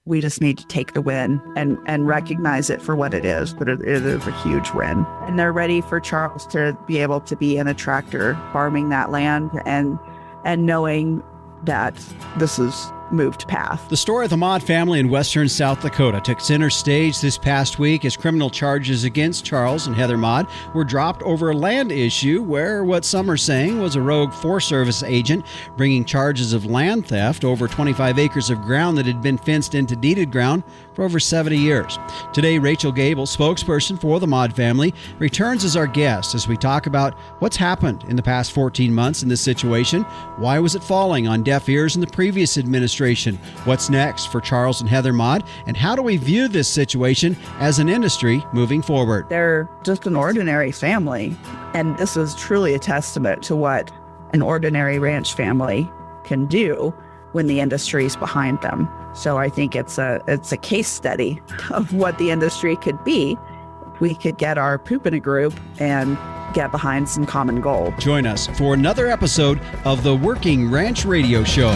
we just need to take the win and recognize it for what it is. But it is a huge win. And they're ready for Charles to be able to be in a tractor farming that land and knowing that this is moved path. The story of the Maude family in western South Dakota took center stage this past week as criminal charges against Charles and Heather Maude were dropped over a land issue where what some are saying was a rogue Forest Service agent bringing charges of land theft over 25 acres of ground that had been fenced into deeded ground for over 70 years. Today, Rachel Gable, spokesperson for the Maude family, returns as our guest as we talk about what's happened in the past 14 months in this situation, why was it falling on deaf ears in the previous administration, what's next for Charles and Heather Maude, and how do we view this situation as an industry moving forward. They're just an ordinary family, and this is truly a testament to what an ordinary ranch family can do when the industry is behind them. So I think it's a case study of what the industry could be. We could get our poop in a group and get behind some common goal. Join us for another episode of the Working Ranch Radio Show.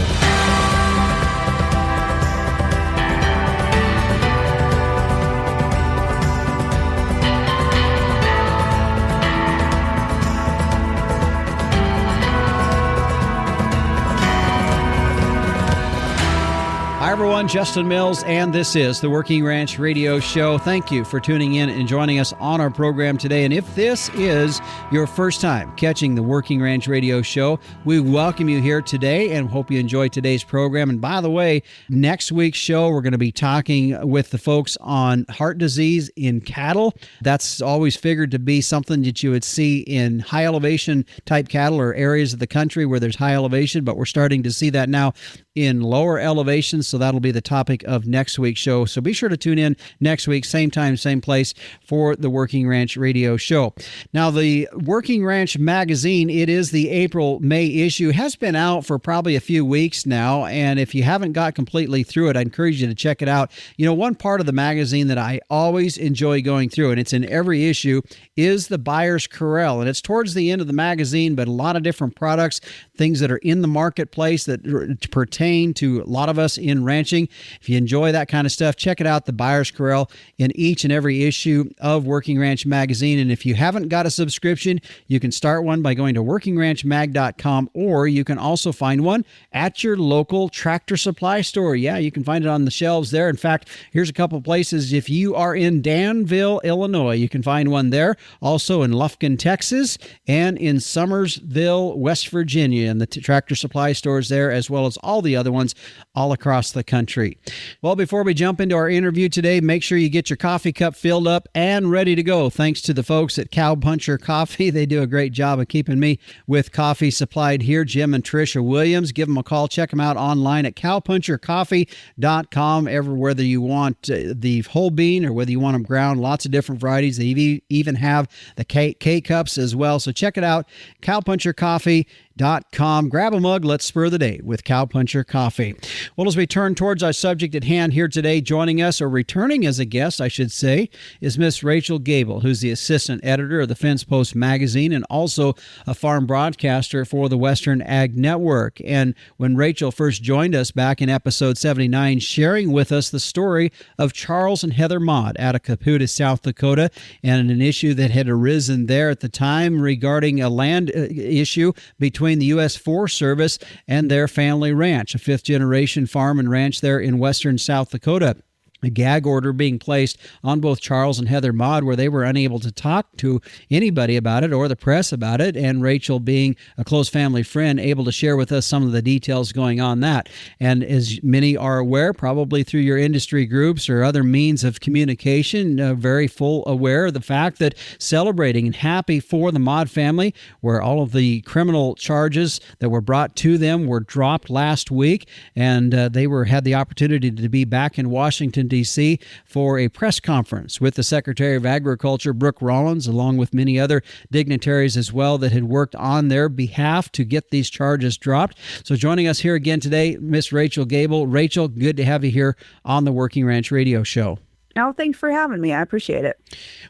Hi, everyone. Justin Mills, and this is the Working Ranch Radio Show. Thank you for tuning in and joining us on our program today. And if this is your first time catching the Working Ranch Radio Show, we welcome you here today and hope you enjoy today's program. And by the way, next week's show, we're going to be talking with the folks on heart disease in cattle. That's always figured to be something that you would see in high elevation type cattle or areas of the country where there's high elevation, but we're starting to see that now in lower elevations. So that'll be the topic of next week's show. So be sure to tune in next week, same time, same place for the Working Ranch Radio Show. Now, the Working Ranch magazine, it is the April-May issue, has been out for probably a few weeks now. And if you haven't got completely through it, I encourage you to check it out. You know, one part of the magazine that I always enjoy going through, and it's in every issue, is the Buyer's Corral. And it's towards the end of the magazine, but a lot of different products, things that are in the marketplace that pertain to a lot of us in ranching. If you enjoy that kind of stuff, check it out, the Buyer's Corral, in each and every issue of Working Ranch Magazine. And if you haven't got a subscription, you can start one by going to workingranchmag.com, or you can also find one at your local tractor supply store. Yeah, you can find it on the shelves there. In fact, here's a couple places. If you are in Danville, Illinois, you can find one there. Also in Lufkin, Texas, and in Summersville, West Virginia, and the tractor supply stores there, as well as all the other ones all across the country. Well, before we jump into our interview today, make sure you get your coffee cup filled up and ready to go. Thanks to the folks at Cowpuncher Coffee. They do a great job of keeping me with coffee supplied here. Jim and Tricia Williams. Give them a call. Check them out online at cowpunchercoffee.com. Whether you want the whole bean or whether you want them ground, lots of different varieties. They even have the K-cups as well. So check it out, cowpunchercoffee.com. Grab a mug. Let's spur the day with Cowpuncher Coffee. Well, as we turn towards our subject at hand here today, joining us, or returning as a guest, I should say, is Miss Rachel Gable, who's the assistant editor of the Fence Post magazine and also a farm broadcaster for the Western Ag Network. And when Rachel first joined us back in episode 79, sharing with us the story of Charles and Heather Maude out of Caputa, South Dakota, and an issue that had arisen there at the time regarding a land issue between the U.S. Forest Service and their family ranch, a fifth-generation farm and ranch there in western South Dakota. A gag order being placed on both Charles and Heather Maude, where they were unable to talk to anybody about it or the press about it, and Rachel, being a close family friend, able to share with us some of the details going on that. And as many are aware, probably through your industry groups or other means of communication, very full aware of the fact that celebrating and happy for the Maude family, where all of the criminal charges that were brought to them were dropped last week, and they had the opportunity to be back in Washington, D.C. for a press conference with the Secretary of Agriculture, Brooke Rollins, along with many other dignitaries as well that had worked on their behalf to get these charges dropped. So joining us here again today, Miss Rachel Gable. Rachel, good to have you here on the Working Ranch Radio Show. Oh, thanks for having me. I appreciate it.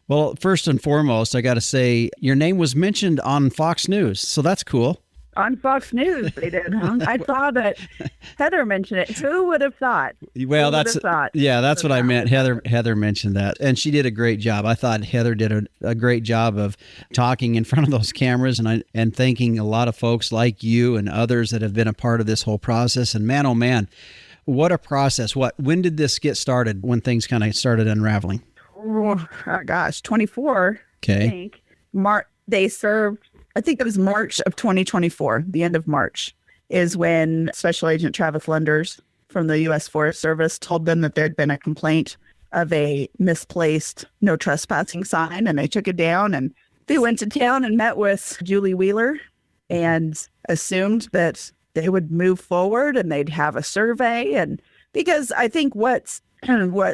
Well, first and foremost, I got to say, your name was mentioned on Fox News, so that's cool. On Fox News, they did. Huh? I saw that Heather mentioned it. Who would have thought? Well, that's what I meant. Heather mentioned that, and she did a great job. I thought Heather did a great job of talking in front of those cameras, and thanking a lot of folks like you and others that have been a part of this whole process. And man, oh man, what a process! When did this get started? When things kind of started unraveling? Oh gosh, 24. Okay. I think they served. I think it was March of 2024, the end of March, is when Special Agent Travis Lunders from the U.S. Forest Service told them that there'd been a complaint of a misplaced no trespassing sign, and they took it down, and they went to town and met with Julie Wheeler and assumed that they would move forward and they'd have a survey. And because I think what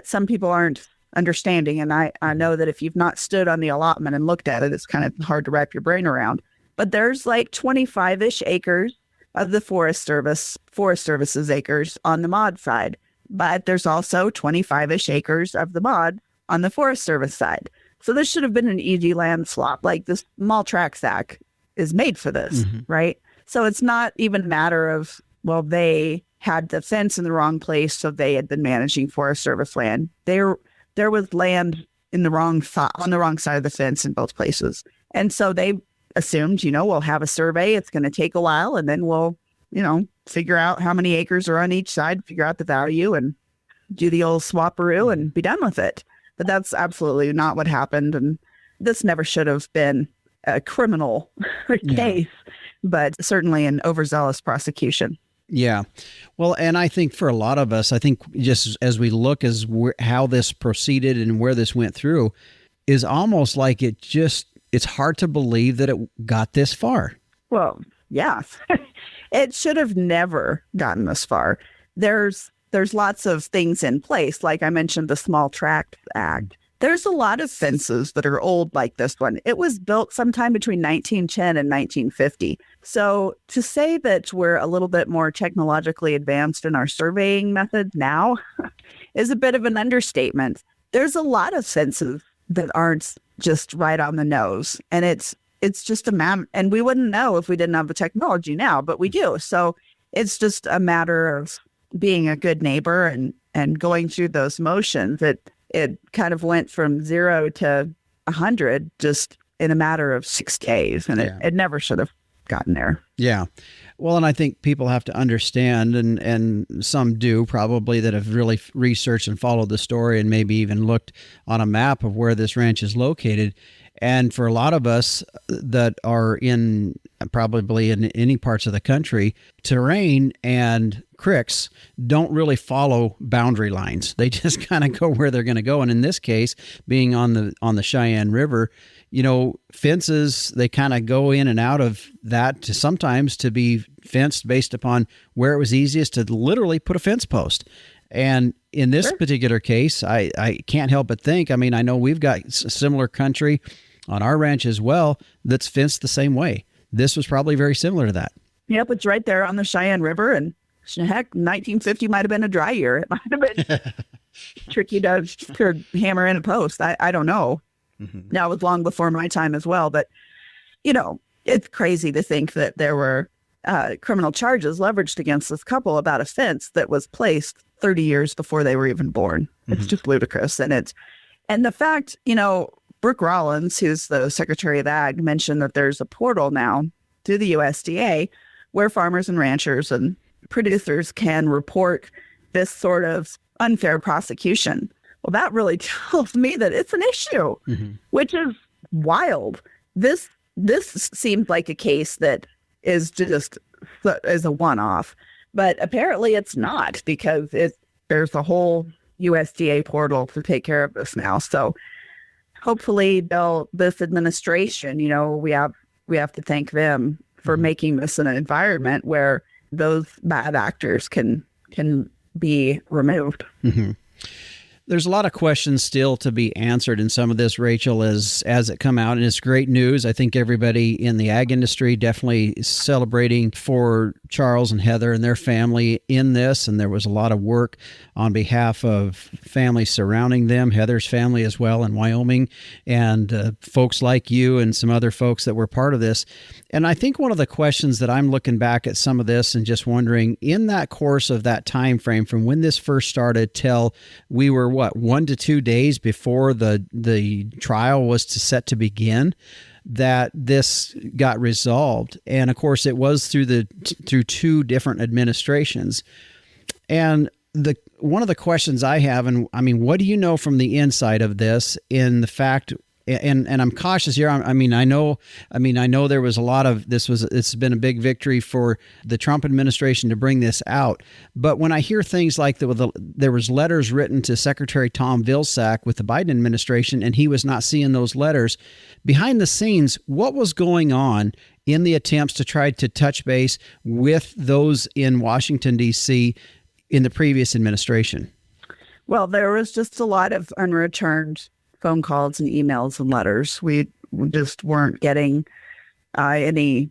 some people aren't understanding, and I know that if you've not stood on the allotment and looked at it, it's kind of hard to wrap your brain around. But there's like 25-ish acres of the Forest Service's acres on the Maude side. But there's also 25-ish acres of the Maude on the Forest Service side. So this should have been an easy land swap. Like this Mall Tracts Act is made for this, right? So it's not even a matter of, well, they had the fence in the wrong place, so they had been managing Forest Service land. There was land on the wrong side of the fence in both places. And so they assumed, we'll have a survey. It's going to take a while, and then we'll, figure out how many acres are on each side, figure out the value, and do the old swapperoo and be done with it. But that's absolutely not what happened. And this never should have been a criminal case, but certainly an overzealous prosecution. Yeah. Well, and I think for a lot of us, I think just as we look how this proceeded and where this went through, is almost like it's hard to believe that it got this far. Well, yeah, it should have never gotten this far. There's lots of things in place. Like I mentioned, the Small Tract Act. There's a lot of fences that are old like this one. It was built sometime between 1910 and 1950. So to say that we're a little bit more technologically advanced in our surveying methods now is a bit of an understatement. There's a lot of fences that aren't just right on the nose. And it's just a matter, and we wouldn't know if we didn't have the technology now, but we do. So it's just a matter of being a good neighbor and going through those motions. It kind of went from 0 to 100 just in a matter of 6 days. And it never should have gotten there. Yeah. Well, and I think people have to understand, and some do probably, that have really researched and followed the story and maybe even looked on a map of where this ranch is located. And for a lot of us that are probably in any parts of the country, terrain and creeks don't really follow boundary lines. They just kind of go where they're going to go. And in this case, being on the Cheyenne River, fences, they kind of go in and out of that sometimes to be fenced based upon where it was easiest to literally put a fence post. And in this particular case, I can't help but think, I know we've got similar country on our ranch as well that's fenced the same way. This was probably very similar to that. Yep, it's right there on the Cheyenne River. And heck, 1950 might have been a dry year. It might have been tricky to hammer in a post. I don't know. Mm-hmm. Now, it was long before my time as well. But, it's crazy to think that there were criminal charges leveraged against this couple about a fence that was placed 30 years before they were even born. Mm-hmm. It's just ludicrous. And the fact, Brooke Rollins, who's the Secretary of Ag, mentioned that there's a portal now through the USDA where farmers and ranchers and producers can report this sort of unfair prosecution. Well, that really tells me that it's an issue, which is wild. This seems like a case that is just a one-off, but apparently it's not, because there's a whole USDA portal to take care of this now. So hopefully this administration, we have to thank them for making this an environment where those bad actors can be removed. Mm-hmm. There's a lot of questions still to be answered in some of this, Rachel, as it come out, and it's great news. I think everybody in the ag industry definitely is celebrating for Charles and Heather and their family in this, and there was a lot of work on behalf of families surrounding them, Heather's family as well in Wyoming, and folks like you and some other folks that were part of this. And I think one of the questions that I'm looking back at some of this and just wondering, in that course of that time frame from when this first started till we were 1 to 2 days before the trial was set to begin, that this got resolved. And of course it was through two different administrations. And one of the questions I have, and I mean, what do you know from the inside of this, in the fact, and I'm cautious here. I know there was a lot of it's been a big victory for the Trump administration to bring this out. But when I hear things like there was letters written to Secretary Tom Vilsack with the Biden administration, and he was not seeing those letters, behind the scenes, what was going on in the attempts to try to touch base with those in Washington, D.C. in the previous administration? Well, there was just a lot of unreturned phone calls and emails and letters. We just weren't getting we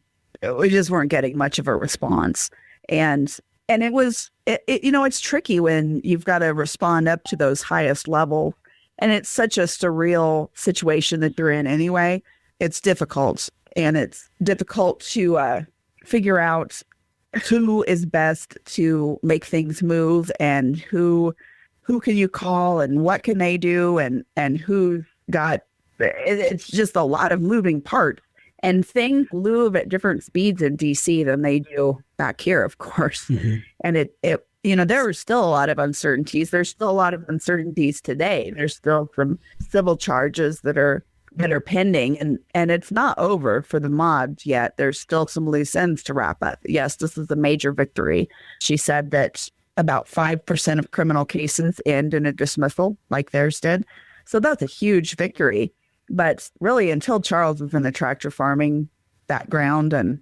just weren't getting much of a response. And it's tricky when you've got to respond up to those highest level, and it's such a surreal situation that you're in anyway. It's difficult, and it's difficult to figure out who is best to make things move, and who can you call, and what can they do, and who's got, it's just a lot of moving parts, and things move at different speeds in DC than they do back here, of course. Mm-hmm. And there are still a lot of uncertainties. There's still a lot of uncertainties today. There's still some civil charges that are pending, and it's not over for the Maude yet. There's still some loose ends to wrap up. Yes, this is a major victory. She said that about 5% of criminal cases end in a dismissal, like theirs did. So that's a huge victory. But really, until Charles is in the tractor farming background and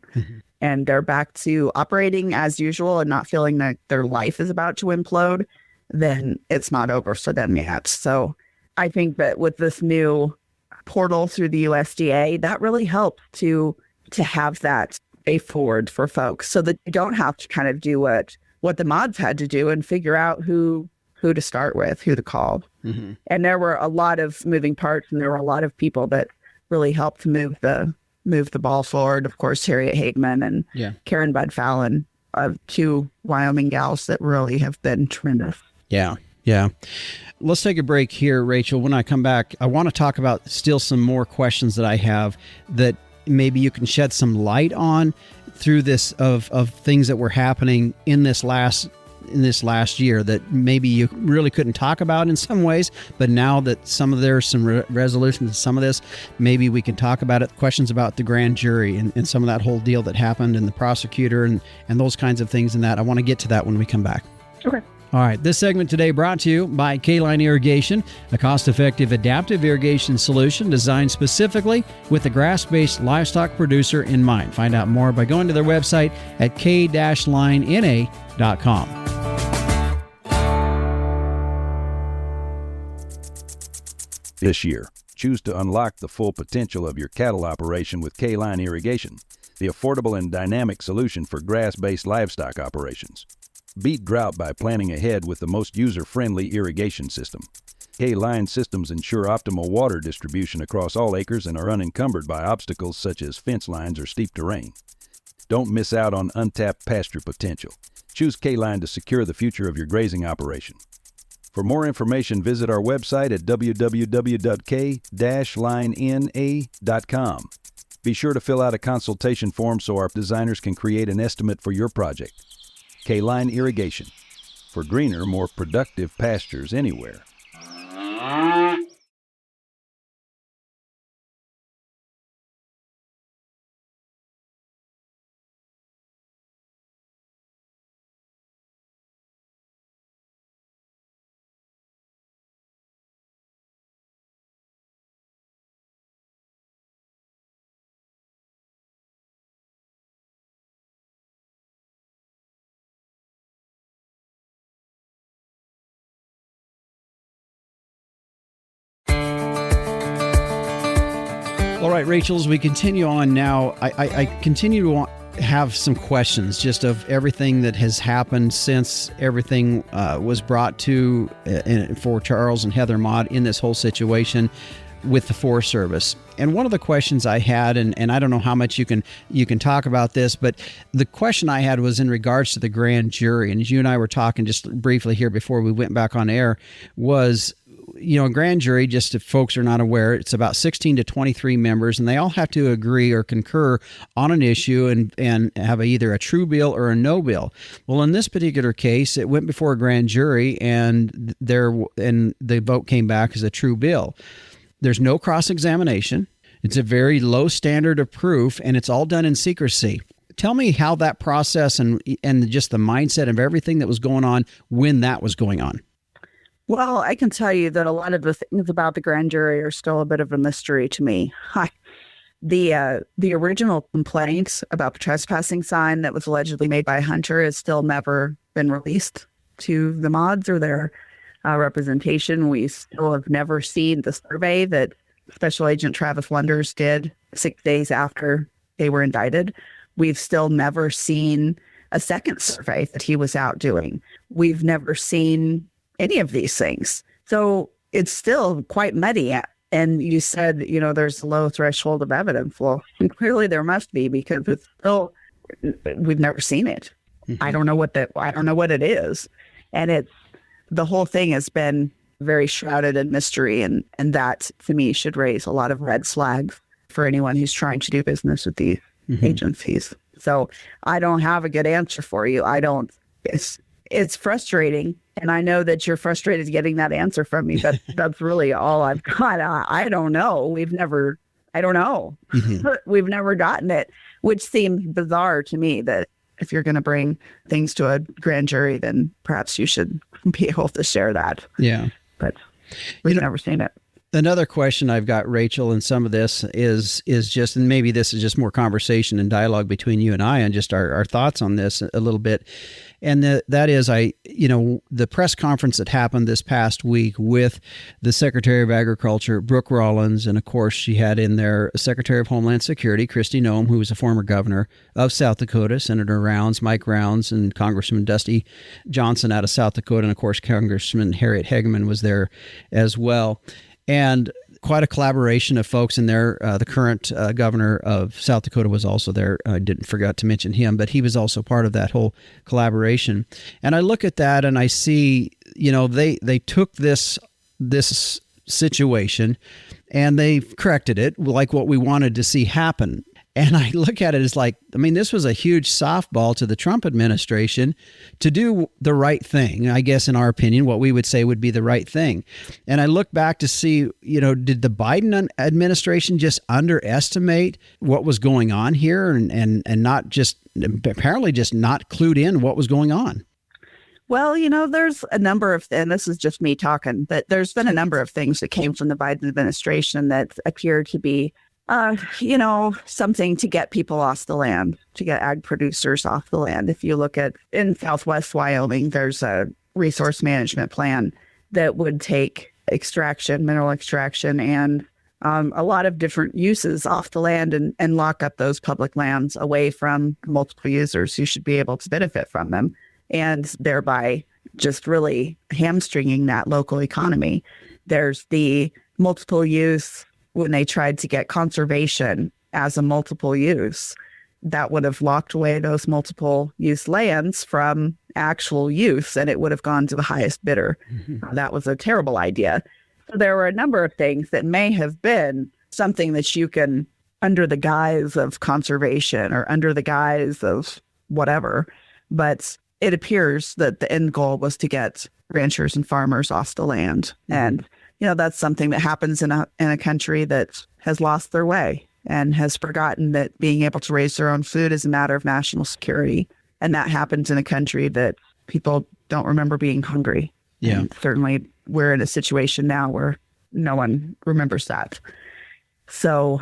they're back to operating as usual and not feeling that their life is about to implode, then it's not over for them yet. So I think that with this new portal through the USDA, that really helped to have that way forward for folks, so that you don't have to kind of do what the Maudes had to do and figure out who to start with, who to call. Mm-hmm. And there were a lot of moving parts, and there were a lot of people that really helped move the ball forward. Of course, Harriet Hageman and Karen Bud Fallon, two Wyoming gals that really have been tremendous. Yeah. Yeah. Let's take a break here, Rachel. When I come back, I want to talk about still some more questions that I have that maybe you can shed some light on through this of things that were happening in this last year that maybe you really couldn't talk about in some ways, but now that there's some resolution to some of this, maybe we can talk about it. Questions about the grand jury and some of that whole deal that happened, and the prosecutor and those kinds of things, and that I want to get to that when we come back. Okay. All right, this segment today brought to you by K-Line Irrigation, a cost-effective adaptive irrigation solution designed specifically with the grass-based livestock producer in mind. Find out more by going to their website at k-linena.com. This year, choose to unlock the full potential of your cattle operation with K-Line Irrigation, the affordable and dynamic solution for grass-based livestock operations. Beat drought by planning ahead with the most user-friendly irrigation system. K-Line systems ensure optimal water distribution across all acres and are unencumbered by obstacles such as fence lines or steep terrain. Don't miss out on untapped pasture potential. Choose K-Line to secure the future of your grazing operation. For more information, visit our website at www.k-linena.com. Be sure to fill out a consultation form so our designers can create an estimate for your project. K-Line Irrigation, for greener, more productive pastures anywhere. All right, Rachel, as we continue on now, I continue to have some questions just of everything that has happened since everything was brought to for Charles and Heather Maude in this whole situation with the Forest Service. And one of the questions I had, and I don't know how much you can talk about this, but the question I had was in regards to the grand jury. And as you and I were talking just briefly here before we went back on air, was, a grand jury, just if folks are not aware, it's about 16 to 23 members, and they all have to agree or concur on an issue and have either a true bill or a no bill. Well, in this particular case, it went before a grand jury, and the vote came back as a true bill. There's no cross-examination. It's a very low standard of proof, and it's all done in secrecy. Tell me how that process and just the mindset of everything that was going on when that was going on. Well, I can tell you that a lot of the things about the grand jury are still a bit of a mystery to me. The original complaint about the trespassing sign that was allegedly made by Hunter has still never been released to the Maudes or their representation. We still have never seen the survey that Special Agent Travis Wonders did 6 days after they were indicted. We've still never seen a second survey that he was out doing. We've never seen any of these things. So it's still quite muddy. And you said, there's a low threshold of evidence. Well, clearly there must be, because it's still, we've never seen it. Mm-hmm. I don't know what it is. And the whole thing has been very shrouded in mystery. And that to me should raise a lot of red flags for anyone who's trying to do business with these agencies. So I don't have a good answer for you. It's frustrating. And I know that you're frustrated getting that answer from me, but that's really all I've got. I don't know. I don't know. Mm-hmm. We've never gotten it, which seems bizarre to me, that if you're going to bring things to a grand jury, then perhaps you should be able to share that. Yeah. But we've never seen it. Another question I've got, Rachel, and some of this is just, and maybe this is just more conversation and dialogue between you and I and just our thoughts on this a little bit. And that is, the press conference that happened this past week with the Secretary of Agriculture, Brooke Rollins, and of course she had in there Secretary of Homeland Security, Kristi Noem, who was a former governor of South Dakota, Senator Rounds, Mike Rounds, and Congressman Dusty Johnson out of South Dakota, and of course Congressman Harriet Hageman was there as well. And quite a collaboration of folks in there. The current governor of South Dakota was also there. I didn't forget to mention him, but he was also part of that whole collaboration. And I look at that and I see, they took this situation and they corrected it like what we wanted to see happen. And I look at it as this was a huge softball to the Trump administration to do the right thing. I guess, in our opinion, what we would say would be the right thing. And I look back to see, did the Biden administration just underestimate what was going on here and not just, apparently just not clued in what was going on? Well, there's a number of, and this is just me talking, but there's been a number of things that came from the Biden administration that appeared to be something to get people off the land, to get ag producers off the land. If you look at in Southwest Wyoming, there's a resource management plan that would take mineral extraction, and a lot of different uses off the land and lock up those public lands away from multiple users who should be able to benefit from them, and thereby just really hamstringing that local economy. There's the multiple use. When they tried to get conservation as a multiple use, that would have locked away those multiple use lands from actual use, and it would have gone to the highest bidder. Mm-hmm. That was a terrible idea. So there were a number of things that may have been something that you can, under the guise of conservation or under the guise of whatever, but it appears that the end goal was to get ranchers and farmers off the land. Mm-hmm. And that's something that happens in a country that has lost their way and has forgotten that being able to raise their own food is a matter of national security. And that happens in a country that people don't remember being hungry. Yeah. And certainly we're in a situation now where no one remembers that. So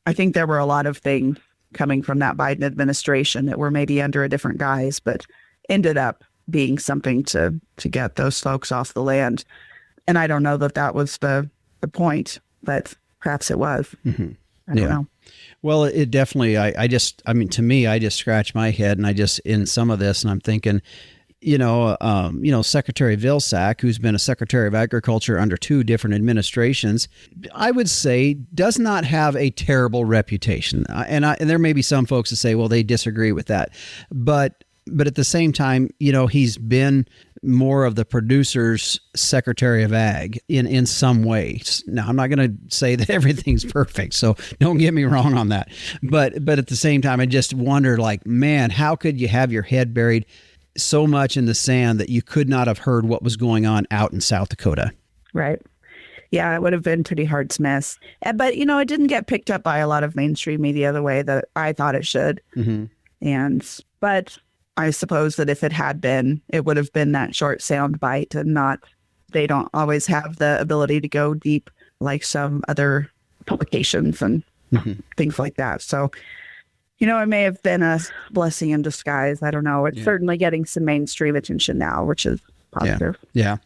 I think there were a lot of things coming from that Biden administration that were maybe under a different guise, but ended up being something to get those folks off the land. And I don't know that was the point, but perhaps it was. Mm-hmm. I don't know. Well, it definitely, to me, I just scratch my head and I just, in some of this, and I'm thinking, Secretary Vilsack, who's been a Secretary of Agriculture under 2 different administrations, I would say does not have a terrible reputation. And there may be some folks that say, well, they disagree with that. But at the same time, he's been more of the producer's Secretary of Ag in some ways. Now, I'm not going to say that everything's perfect, so don't get me wrong on that. But at the same time, I just wonder, man, how could you have your head buried so much in the sand that you could not have heard what was going on out in South Dakota? Right. Yeah, it would have been pretty hard to miss. But, it didn't get picked up by a lot of mainstream media the way that I thought it should. Mm-hmm. But I suppose that if it had been, it would have been that short sound bite and they don't always have the ability to go deep like some other publications and things like that. So, it may have been a blessing in disguise. I don't know. It's certainly getting some mainstream attention now, which is positive. Yeah.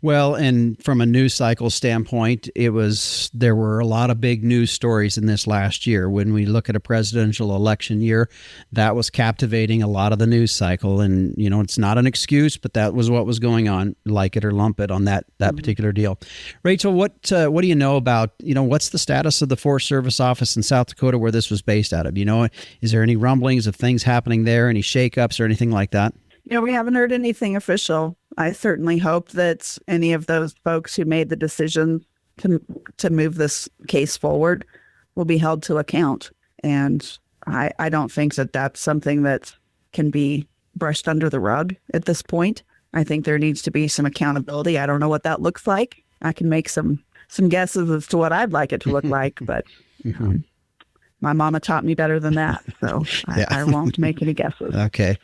Well, and from a news cycle standpoint, there were a lot of big news stories in this last year. When we look at a presidential election year, that was captivating a lot of the news cycle. And, it's not an excuse, but that was what was going on, like it or lump it, on that particular deal. Rachel, what do you know about, what's the status of the Forest Service office in South Dakota where this was based out of? Is there any rumblings of things happening there, any shakeups or anything like that? We haven't heard anything official. I certainly hope that any of those folks who made the decision to move this case forward will be held to account. And I don't think that that's something that can be brushed under the rug at this point. I think there needs to be some accountability. I don't know what that looks like. I can make some guesses as to what I'd like it to look like, but my mama taught me better than that. So I won't make any guesses. Okay.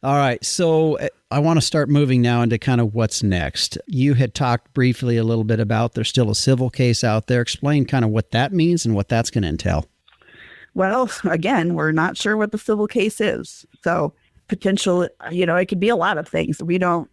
All right. So I want to start moving now into kind of what's next. You had talked briefly a little bit about there's still a civil case out there. Explain kind of what that means and what that's going to entail. Well, again, we're not sure what the civil case is. So potential, it could be a lot of things. We don't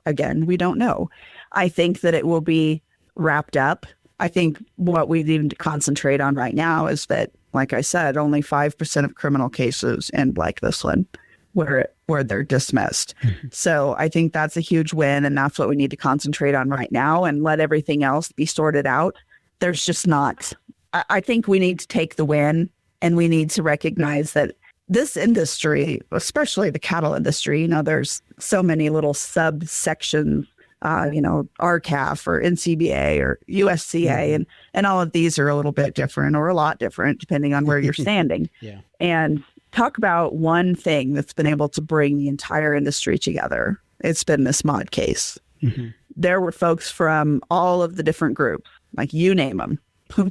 know. I think that it will be wrapped up. I think what we need to concentrate on right now is that, like I said, only 5% of criminal cases end like this one, where they're dismissed. So I think that's a huge win, and that's what we need to concentrate on right now and let everything else be sorted out. There's just not. I think we need to take the win, and we need to recognize that this industry, especially the cattle industry, there's so many little subsections, RCAF or NCBA or USCA, and all of these are a little bit different or a lot different depending on where you're standing. Yeah. And talk about one thing that's been able to bring the entire industry together. It's been this Maude case. Mm-hmm. There were folks from all of the different groups, like you name them,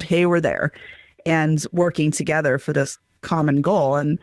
they were there and working together for this common goal. And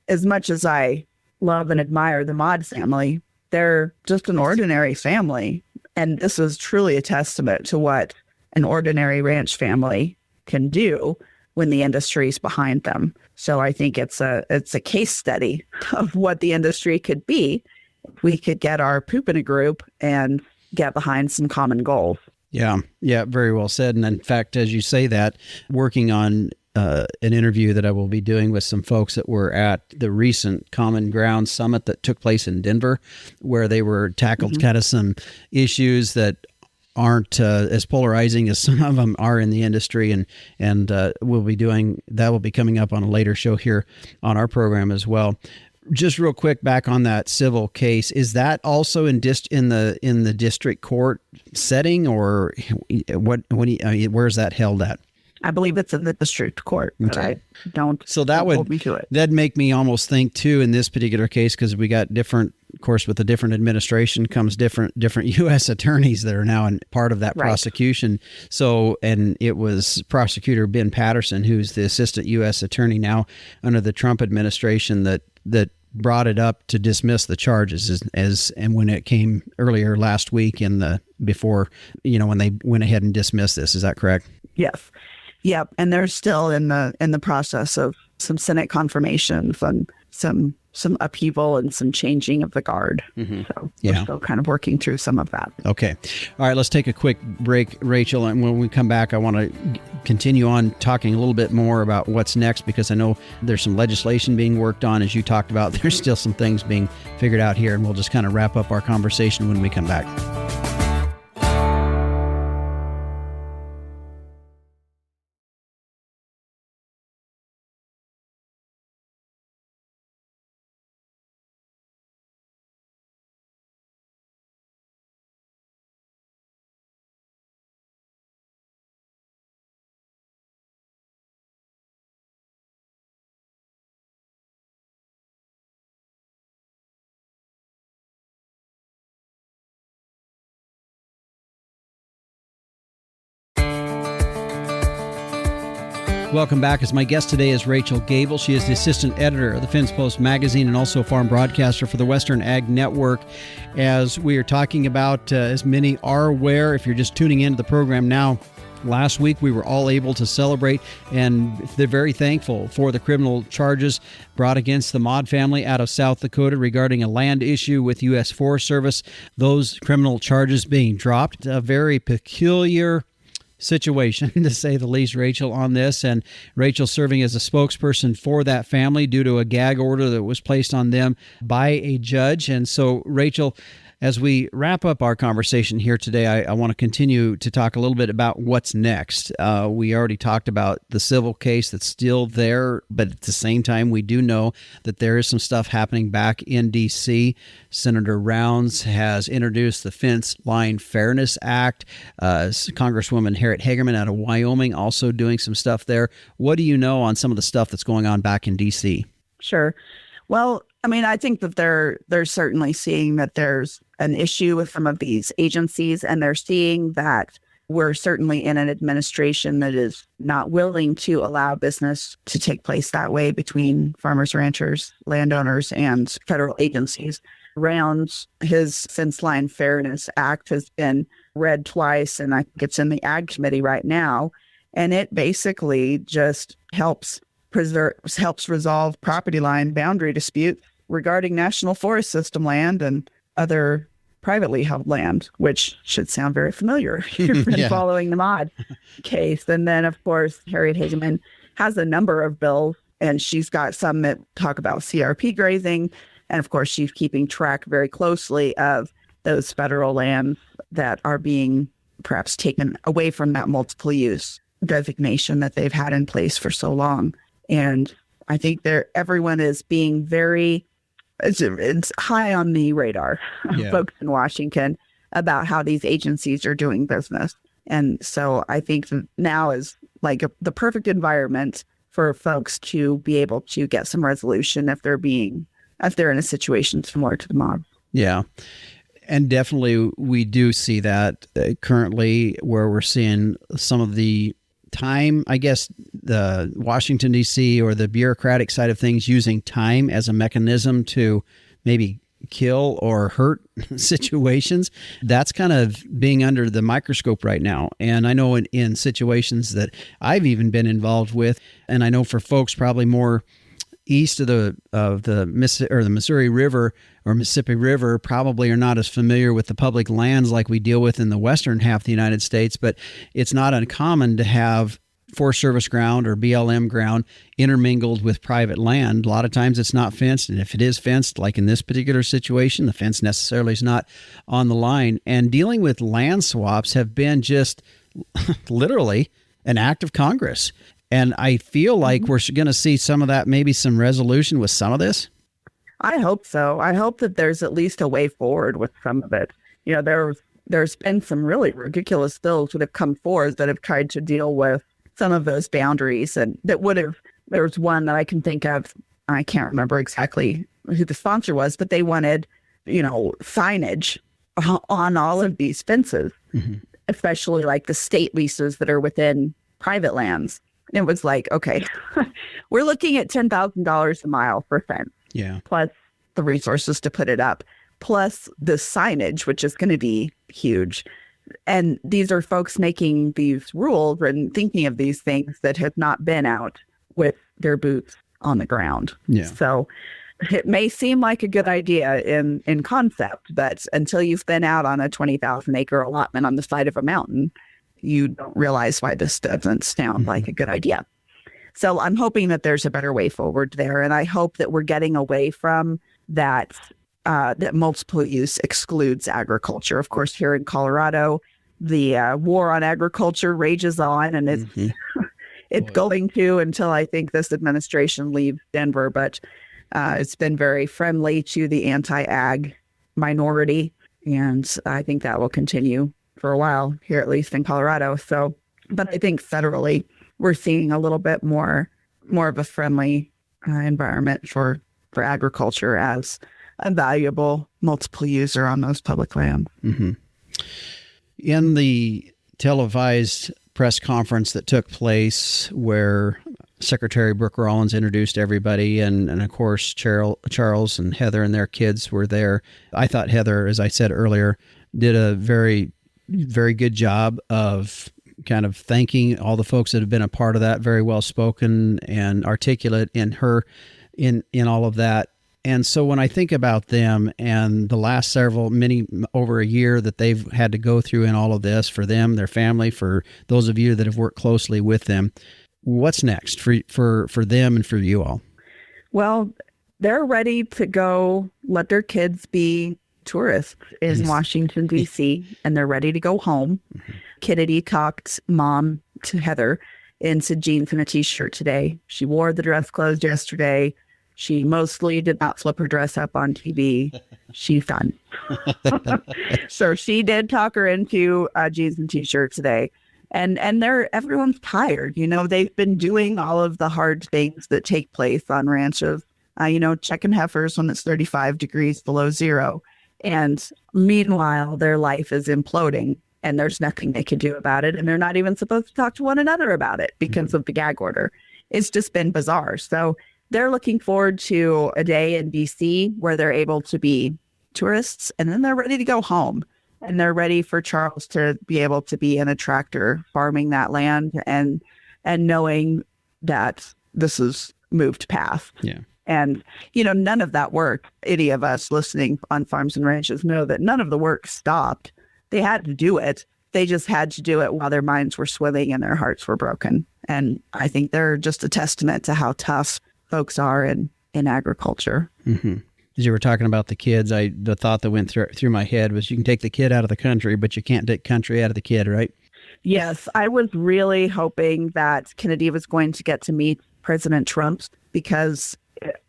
as much as I love and admire the Maude family, they're just an ordinary family. And this is truly a testament to what an ordinary ranch family can do when the industry is behind them. So I think it's a case study of what the industry could be if we could get our poop in a group and get behind some common goals. Yeah, very well said. And in fact, as you say that, working on an interview that I will be doing with some folks that were at the recent Common Ground Summit that took place in Denver, where they were tackled kind of some issues that aren't as polarizing as some of them are in the industry, and we'll be doing that. Will be coming up on a later show here on our program as well. Just real quick, back on that civil case, is that also in the district court setting, or where's that held at? I believe it's in the district court. Okay. Don't hold me to it. That'd make me almost think too in this particular case, because we got different, of course, with a different administration comes different U.S. attorneys that are now in part of that prosecution. So, and it was Prosecutor Ben Patterson, who's the assistant U.S. attorney now under the Trump administration, that brought it up to dismiss the charges and when it came earlier last week before when they went ahead and dismissed this. Is that correct? Yes. Yep. And they're still in the process of some Senate confirmations and some upheaval and some changing of the guard. Mm-hmm. So we're still kind of working through some of that. Okay. All right. Let's take a quick break, Rachel. And when we come back, I want to continue on talking a little bit more about what's next, because I know there's some legislation being worked on, as you talked about. There's still some things being figured out here, and we'll just kind of wrap up our conversation when we come back. Welcome back. As my guest today is Rachel Gable. She is the assistant editor of the Fence Post magazine and also a farm broadcaster for the Western Ag Network. As we are talking about, as many are aware, if you're just tuning into the program now, last week we were all able to celebrate, and they're very thankful for the criminal charges brought against the Maude family out of South Dakota regarding a land issue with U.S. Forest Service. Those criminal charges being dropped. A very peculiar situation, to say the least, Rachel, on this. And Rachel serving as a spokesperson for that family due to a gag order that was placed on them by a judge. And so, Rachel, as we wrap up our conversation here today, I want to continue to talk a little bit about what's next. We already talked about the civil case that's still there, but at the same time, we do know that there is some stuff happening back in D.C. Senator Rounds has introduced the Fence Line Fairness Act. Congresswoman Harriet Hagerman out of Wyoming also doing some stuff there. What do you know on some of the stuff that's going on back in D.C.? Sure. Well, I mean, I think that they're certainly seeing that there's an issue with some of these agencies, and they're seeing that we're certainly in an administration that is not willing to allow business to take place that way between farmers, ranchers, landowners, and federal agencies. Rounds, his Fence Line Fairness Act has been read twice, and I think it's in the Ag Committee right now, and it basically just helps resolve property line boundary disputes regarding National Forest System land and other privately held land, which should sound very familiar if you've been following the Maude case. And then, of course, Harriet Hageman has a number of bills, and she's got some that talk about CRP grazing. And, of course, she's keeping track very closely of those federal lands that are being perhaps taken away from that multiple use designation that they've had in place for so long. And I think everyone is being it's high on the radar, folks in Washington, about how these agencies are doing business. And so I think that now is like the perfect environment for folks to be able to get some resolution if they're in a situation similar to the Maude. Yeah. And definitely we do see that currently, where we're seeing some of the time, I guess, the Washington, D.C. or the bureaucratic side of things using time as a mechanism to maybe kill or hurt situations. That's kind of being under the microscope right now. And I know in situations that I've even been involved with, and I know for folks probably more east of the Missouri River or Mississippi River probably are not as familiar with the public lands like we deal with in the western half of the United States, but it's not uncommon to have Forest Service ground or BLM ground intermingled with private land. A lot of times it's not fenced, and if it is fenced, like in this particular situation, the fence necessarily is not on the line. And dealing with land swaps have been just literally an act of Congress. And I feel like we're going to see some of that, maybe some resolution with some of this. I hope so. I hope that there's at least a way forward with some of it. You know, there's been some really ridiculous bills that have come forward that have tried to deal with some of those boundaries, and there was one that I can think of. I can't remember exactly who the sponsor was, but they wanted, signage on all of these fences, especially like the state leases that are within private lands. And it was like, okay, we're looking at $10,000 a mile for a fence. Yeah. Plus the resources to put it up, plus the signage, which is going to be huge. And these are folks making these rules and thinking of these things that have not been out with their boots on the ground. Yeah. So it may seem like a good idea in concept, but until you've been out on a 20,000 acre allotment on the side of a mountain, you don't realize why this doesn't sound like a good idea. So I'm hoping that there's a better way forward there. And I hope that we're getting away from that, that multiple use excludes agriculture. Of course, here in Colorado, the war on agriculture rages on, and it's going to until I think this administration leaves Denver. But it's been very friendly to the anti-ag minority. And I think that will continue for a while here, at least in Colorado. So, but I think federally, we're seeing a little bit more of a friendly environment for agriculture as a valuable multiple user on those public lands. Mm-hmm. In the televised press conference that took place where Secretary Brooke Rollins introduced everybody, and of course Charles and Heather and their kids were there, I thought Heather, as I said earlier, did a very, very good job of kind of thanking all the folks that have been a part of that. Very well spoken and articulate in all of that. And so when I think about them and the last over a year that they've had to go through in all of this, for them, their family, for those of you that have worked closely with them, what's next for them and for you all? Well, they're ready to go let their kids be tourists in Washington, D.C., and they're ready to go home. Mm-hmm. Kennedy talked mom to Heather into jeans and a t-shirt today. She wore the dress clothes yesterday. She mostly did not flip her dress up on TV. She's done. So she did talk her into jeans and t-shirt today. And everyone's tired. You know, they've been doing all of the hard things that take place on ranches, checking heifers when it's 35 degrees below zero. And meanwhile, their life is imploding and there's nothing they can do about it. And they're not even supposed to talk to one another about it because of the gag order. It's just been bizarre. So they're looking forward to a day in DC where they're able to be tourists, and then they're ready to go home. And they're ready for Charles to be able to be in a tractor farming that land and knowing that this is moved past. Yeah. And, none of that work, any of us listening on farms and ranches know that none of the work stopped. They had to do it. They just had to do it while their minds were swimming and their hearts were broken. And I think they're just a testament to how tough folks are in agriculture. Mm-hmm. As you were talking about the kids, the thought that went through my head was you can take the kid out of the country, but you can't take country out of the kid, right? Yes, I was really hoping that Kennedy was going to get to meet President Trump, because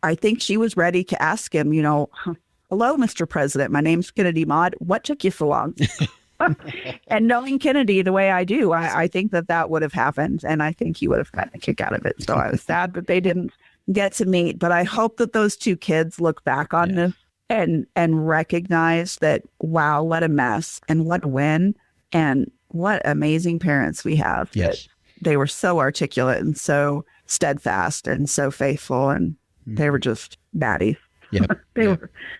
I think she was ready to ask him, hello, Mr. President, my name's Kennedy Maude. What took you so long? And knowing Kennedy the way I do, I think that would have happened. And I think he would have gotten a kick out of it. So I was sad that they didn't get to meet. But I hope that those two kids look back on this and recognize that, wow, what a mess and what a win. And what amazing parents we have. Yes. They were so articulate and so steadfast and so faithful. And they were just baddies. Yep.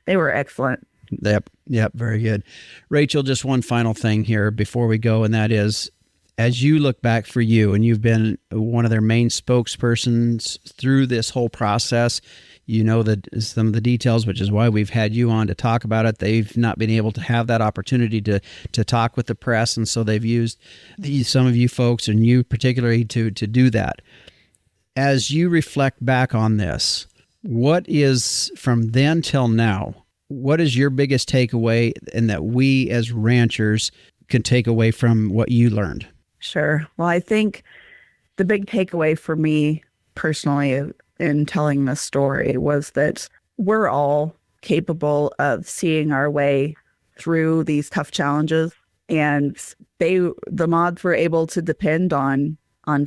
They were excellent. Yep. Very good. Rachel, just one final thing here before we go, and that is, as you look back for you, and you've been one of their main spokespersons through this whole process, you know that some of the details, which is why we've had you on to talk about it. They've not been able to have that opportunity to talk with the press, and so they've used some of you folks, and you particularly, to do that. As you reflect back on this, what is, from then till now, what is your biggest takeaway, and that we as ranchers can take away from what you learned? Sure. Well, I think the big takeaway for me personally in telling this story was that we're all capable of seeing our way through these tough challenges. And the Maudes were able to depend on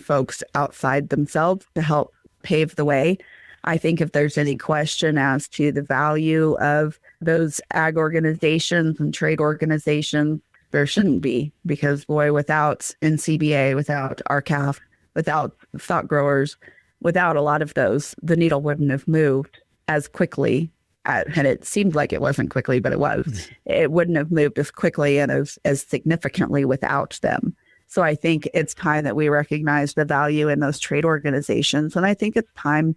folks outside themselves to help pave the way. I think if there's any question as to the value of those ag organizations and trade organizations, there shouldn't be, because boy, without NCBA, without RCAF, without stock growers, without a lot of those, the needle wouldn't have moved as quickly. And it seemed like it wasn't quickly, but it was. It wouldn't have moved as quickly and as significantly without them. So I think it's time that we recognize the value in those trade organizations. And I think it's time,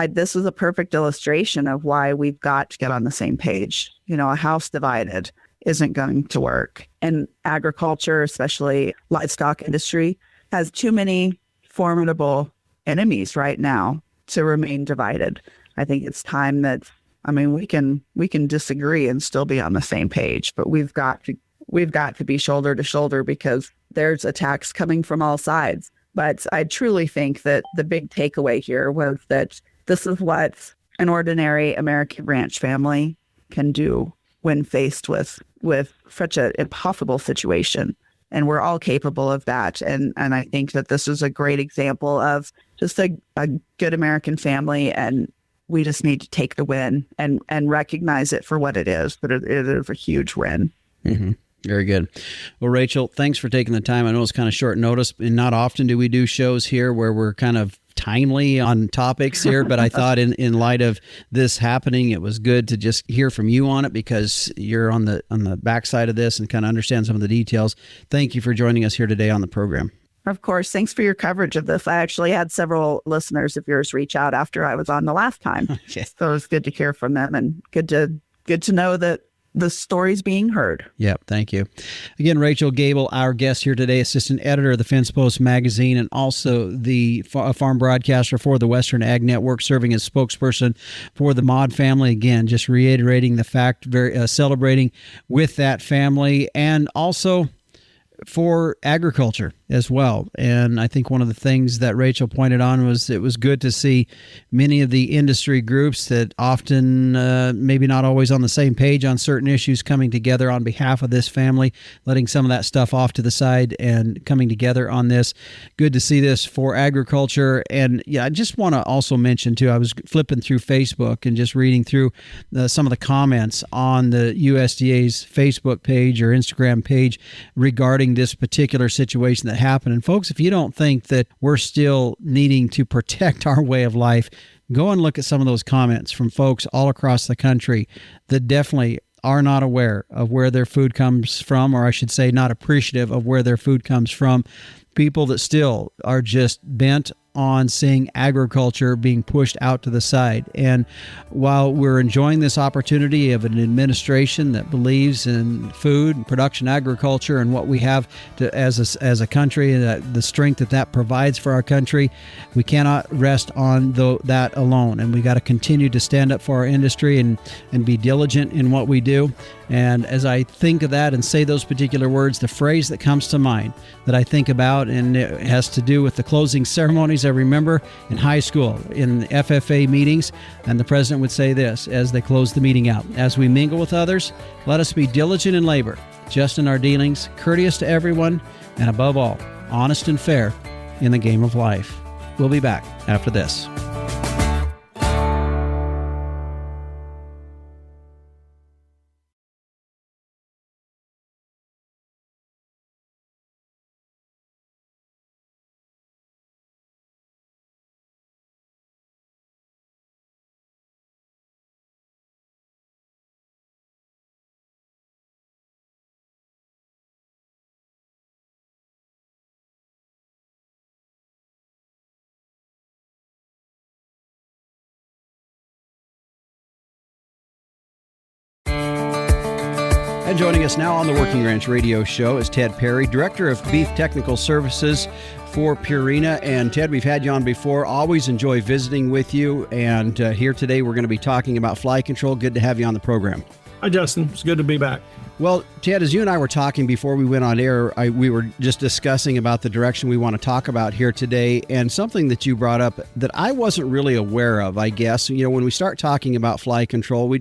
this is a perfect illustration of why we've got to get on the same page. A house divided isn't going to work. And agriculture, especially livestock industry, has too many formidable enemies right now to remain divided. I think it's time that, I mean, we can disagree and still be on the same page, but we've got to be shoulder to shoulder because there's attacks coming from all sides. But I truly think that the big takeaway here was that this is what an ordinary American ranch family can do when faced with such an impossible situation. And we're all capable of that. And I think that this is a great example of just a good American family. And we just need to take the win and recognize it for what it is. But it is a huge win. Mm-hmm. Very good. Well, Rachel, thanks for taking the time. I know it's kind of short notice, and not often do we do shows here where we're kind of timely on topics here, but I thought in light of this happening, it was good to just hear from you on it because you're on the backside of this and kind of understand some of the details. Thank you for joining us here today on the program. Of course. Thanks for your coverage of this. I actually had several listeners of yours reach out after I was on the last time. Okay. So it was good to hear from them and good to know that the story's being heard. Yep. Thank you. Again, Rachel Gable, our guest here today, assistant editor of the Fence Post magazine and also the farm broadcaster for the Western Ag Network, serving as spokesperson for the Maude family. Again, just reiterating the fact, celebrating with that family and also for agriculture as well. And I think one of the things that Rachel pointed on was it was good to see many of the industry groups that often maybe not always on the same page on certain issues coming together on behalf of this family, letting some of that stuff off to the side and coming together on this. Good to see this for agriculture. And yeah, I just want to also mention too, I was flipping through Facebook and just reading through some of the comments on the USDA's Facebook page or Instagram page regarding this particular situation that happened. And folks, if you don't think that we're still needing to protect our way of life, go and look at some of those comments from folks all across the country that definitely are not aware of where their food comes from, or I should say not appreciative of where their food comes from. People that still are just bent on seeing agriculture being pushed out to the side. And while we're enjoying this opportunity of an administration that believes in food and production agriculture and what we have to, as a country, the strength that provides for our country, we cannot rest on that alone. And we got to continue to stand up for our industry and be diligent in what we do. And as I think of that and say those particular words, the phrase that comes to mind that I think about, and it has to do with the closing ceremonies I remember in high school, in FFA meetings, and the president would say this as they close the meeting out: as we mingle with others, let us be diligent in labor, just in our dealings, courteous to everyone, and above all, honest and fair in the game of life. We'll be back after this. And joining us now on the Working Ranch Radio Show is Ted Perry, Director of Beef Technical Services for Purina. And Ted, we've had you on before. Always enjoy visiting with you. And here today we're going to be talking about fly control. Good to have you on the program. Hi, Justin. It's good to be back. Well, Ted, as you and I were talking before we went on air, we were just discussing about the direction we want to talk about here today, and something that you brought up that I wasn't really aware of, I guess. You know, when we start talking about fly control,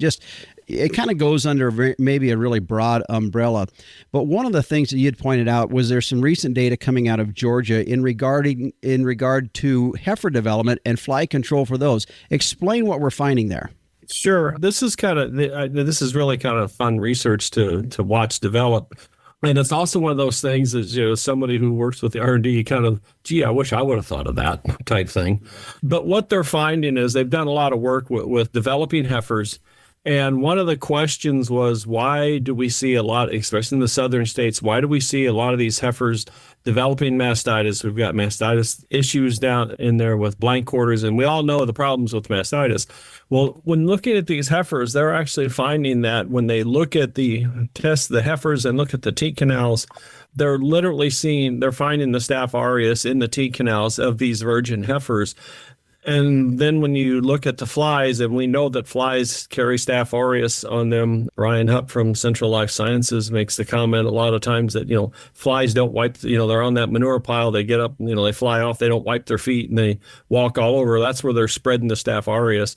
it kind of goes under maybe a really broad umbrella. But one of the things that you had pointed out was there's some recent data coming out of Georgia in regard to heifer development and fly control for those. Explain what we're finding there. Sure. This is really kind of fun research to watch develop. And it's also one of those things that, you know, somebody who works with the R&D kind of, gee, I wish I would have thought of that type thing. But what they're finding is they've done a lot of work with developing heifers And one of the questions was, why do we see a lot, especially in the southern states, why do we see a lot of these heifers developing mastitis? We've got mastitis issues down in there with blank quarters, and we all know the problems with mastitis. Well, when looking at these heifers, they're actually finding that when they look at test the heifers and look at the teat canals, they're finding the Staph aureus in the teat canals of these virgin heifers. And then when you look at the flies, and we know that flies carry Staph aureus on them, Ryan Hupp from Central Life Sciences makes the comment a lot of times that, flies don't wipe, they're on that manure pile, they get up, they fly off, they don't wipe their feet and they walk all over. That's where they're spreading the Staph aureus.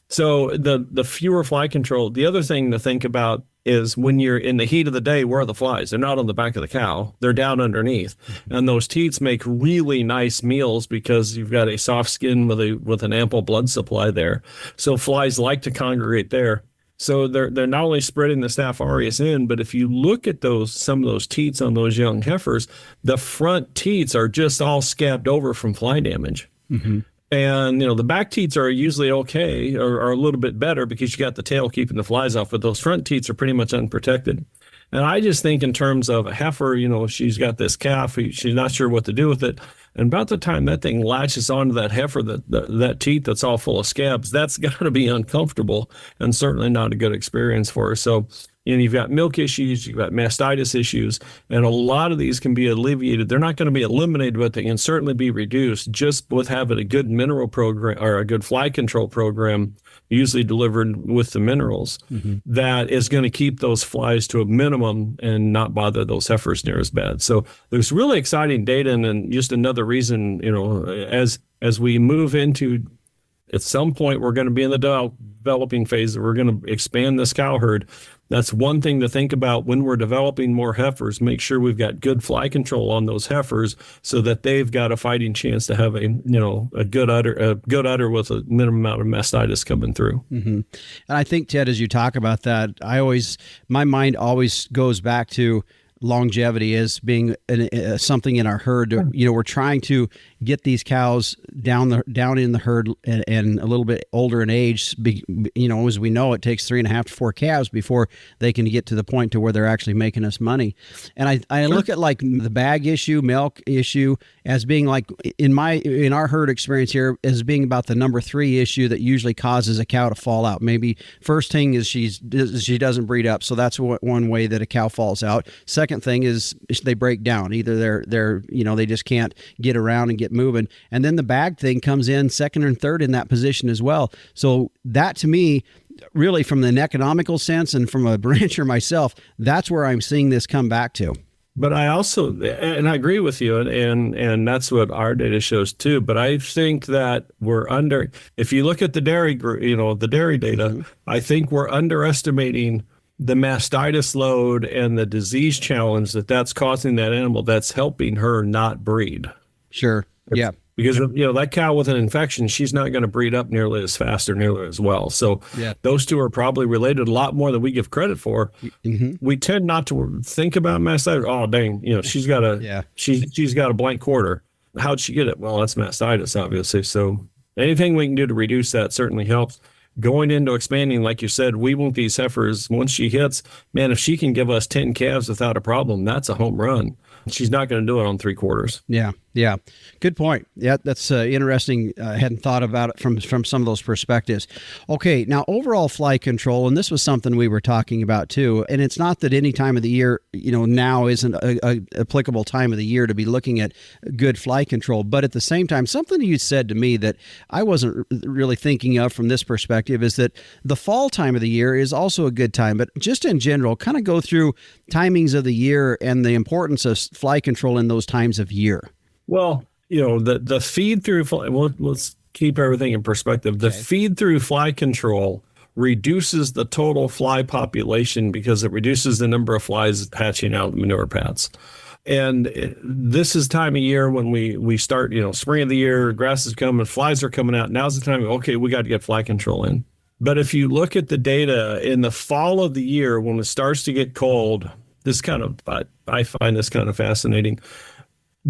So the fewer fly control. The other thing to think about is when you're in the heat of the day, where are the flies? They're not on the back of the cow. They're down underneath. And those teats make really nice meals because you've got a soft skin with an ample blood supply there. So flies like to congregate there. So they're not only spreading the Staph aureus in, but if you look at some of those teats on those young heifers, the front teats are just all scabbed over from fly damage. Mm-hmm. And, the back teats are usually okay or are a little bit better because you got the tail keeping the flies off, but those front teats are pretty much unprotected. And I just think in terms of a heifer, she's got this calf, she's not sure what to do with it. And about the time that thing latches onto that heifer, that teat that's all full of scabs, that's got to be uncomfortable and certainly not a good experience for her. So, you've got milk issues, you've got mastitis issues, and a lot of these can be alleviated. They're not going to be eliminated, but they can certainly be reduced just with having a good mineral program or a good fly control program, usually delivered with the minerals, that is going to keep those flies to a minimum and not bother those heifers near as bad. So there's really exciting data, and just another reason, as we move into, at some point, we're going to be in the developing phase. We're going to expand this cow herd. That's one thing to think about when we're developing more heifers. Make sure we've got good fly control on those heifers so that they've got a fighting chance to have a good udder with a minimum amount of mastitis coming through. Mm-hmm. And I think, Ted, as you talk about that, my mind always goes back to longevity as being something in our herd. We're trying to get these cows down in the herd and a little bit older in age. As we know, it takes 3.5 to 4 calves before they can get to the point to where they're actually making us money. And I look at like the bag issue, milk issue as being like in our herd experience here as being about the number 3 issue that usually causes a cow to fall out. Maybe first thing is she doesn't breed up, so that's one way that a cow falls out. Second thing is they break down. Either they're they just can't get around and get moving. And then the bag thing comes in second and third in that position as well. So that to me, really from an economical sense and from a rancher myself, that's where I'm seeing this come back to. But I also, and I agree with you, and that's what our data shows too. But I think that if you look at the dairy group, the dairy data, I think we're underestimating the mastitis load and the disease challenge that's causing that animal that's helping her not breed. Sure. Yeah. Because, that cow with an infection, she's not going to breed up nearly as fast or nearly as well. So those two are probably related a lot more than we give credit for. Mm-hmm. We tend not to think about mastitis. Oh, dang, she's got she's got a blank quarter. How'd she get it? Well, that's mastitis, obviously. So anything we can do to reduce that certainly helps. Going into expanding, like you said, we want these heifers, once she hits, man, if she can give us 10 calves without a problem, that's a home run. She's not going to do it on 3/4. Yeah. Good point. Yeah, that's interesting. I hadn't thought about it from some of those perspectives. Okay, now overall fly control, and this was something we were talking about too, and it's not that any time of the year, now isn't a applicable time of the year to be looking at good fly control, but at the same time, something you said to me that I wasn't really thinking of from this perspective is that the fall time of the year is also a good time, but just in general, kind of go through timings of the year and the importance of fly control in those times of year. Well, the feed through fly, let's keep everything in perspective. The feed through fly control reduces the total fly population because it reduces the number of flies hatching out of the manure pads. And this is time of year when we start, spring of the year, grass is coming, flies are coming out. Now's the time, okay, we got to get fly control in. But if you look at the data in the fall of the year, when it starts to get cold, I find this kind of fascinating.